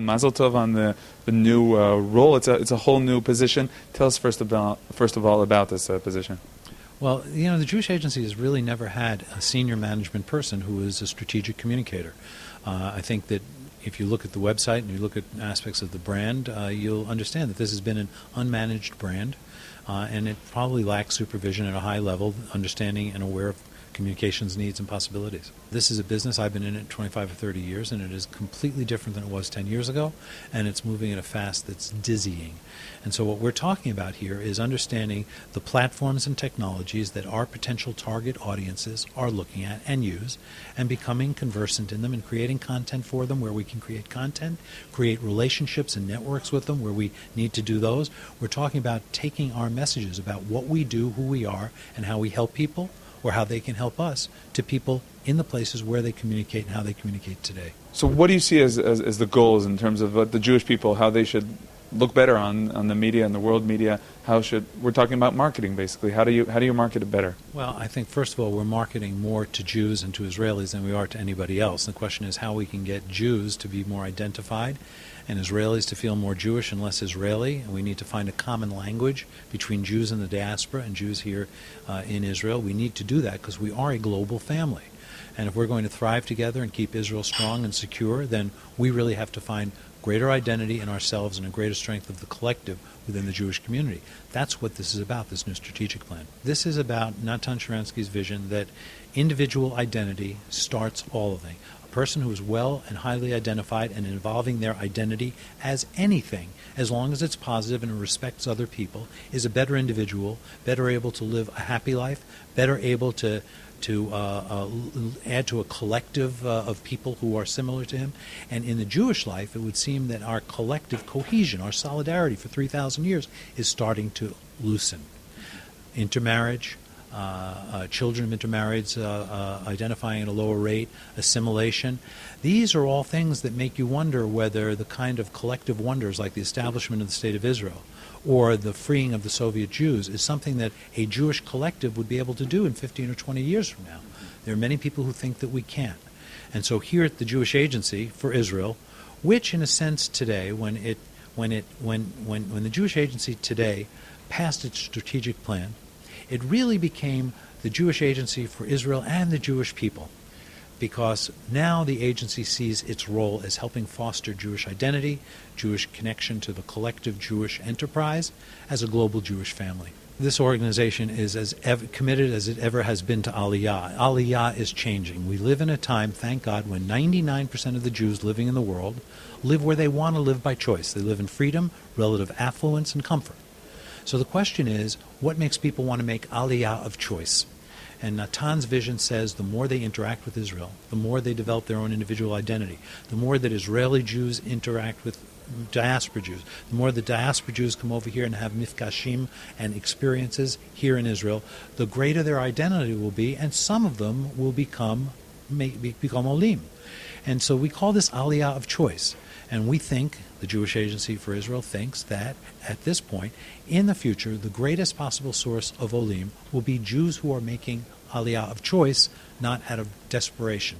Mazel tov on the new role. It's a whole new position. Tell us first of all about this position. Well, the Jewish Agency has really never had a senior management person who is a strategic communicator. I think that if you look at the website and you look at aspects of the brand, you'll understand that this has been an unmanaged brand, and it probably lacks supervision at a high level, understanding and aware of communications needs and possibilities. This is a business, I've been in it 25 or 30 years, and it is completely different than it was 10 years ago, and it's moving at a fast that's dizzying. And so what we're talking about here is understanding the platforms and technologies that our potential target audiences are looking at and use, and becoming conversant in them and creating content for them where we can create content, create relationships and networks with them where we need to do those. We're talking about taking our messages about what we do, who we are, and how we help people, or how they can help us, to people in the places where they communicate and how they communicate today. So what do you see as the goals in terms of the Jewish people, how they should look better on the media and the world media? We're talking about marketing basically. How do you market it better? Well, I think first of all we're marketing more to Jews and to Israelis than we are to anybody else. The question is how we can get Jews to be more identified and Israelis to feel more Jewish and less Israeli. And we need to find a common language between Jews in the diaspora and Jews here in Israel. We need to do that because we are a global family. And if we're going to thrive together and keep Israel strong and secure, then we really have to find greater identity in ourselves and a greater strength of the collective within the Jewish community. That's what this is about, this new strategic plan. This is about Natan Sharansky's vision that individual identity starts all of things. A person who is well and highly identified and involving their identity as anything, as long as it's positive and it respects other people, is a better individual, better able to live a happy life, better able to add to a collective of people who are similar to him. And in the Jewish life, it would seem that our collective cohesion, our solidarity for 3,000 years is starting to loosen. Intermarriage, children of intermarrieds identifying at a lower rate, assimilation. These are all things that make you wonder whether the kind of collective wonders like the establishment of the State of Israel or the freeing of the Soviet Jews is something that a Jewish collective would be able to do in 15 or 20 years from now. There are many people who think that we can't. And so here at the Jewish Agency for Israel, which in a sense today, when the Jewish Agency today passed its strategic plan, it really became the Jewish Agency for Israel and the Jewish people, because now the agency sees its role as helping foster Jewish identity, Jewish connection to the collective Jewish enterprise as a global Jewish family. This organization is as committed as it ever has been to Aliyah. Aliyah is changing. We live in a time, thank God, when 99% of the Jews living in the world live where they want to live by choice. They live in freedom, relative affluence, and comfort. So the question is, what makes people want to make Aliyah of choice? And Natan's vision says the more they interact with Israel, the more they develop their own individual identity, the more that Israeli Jews interact with diaspora Jews, the more the diaspora Jews come over here and have mifkashim and experiences here in Israel, the greater their identity will be, and some of them will become olim. And so we call this Aliyah of choice. And we think, the Jewish Agency for Israel thinks that, at this point, in the future, the greatest possible source of olim will be Jews who are making Aliyah of choice, not out of desperation.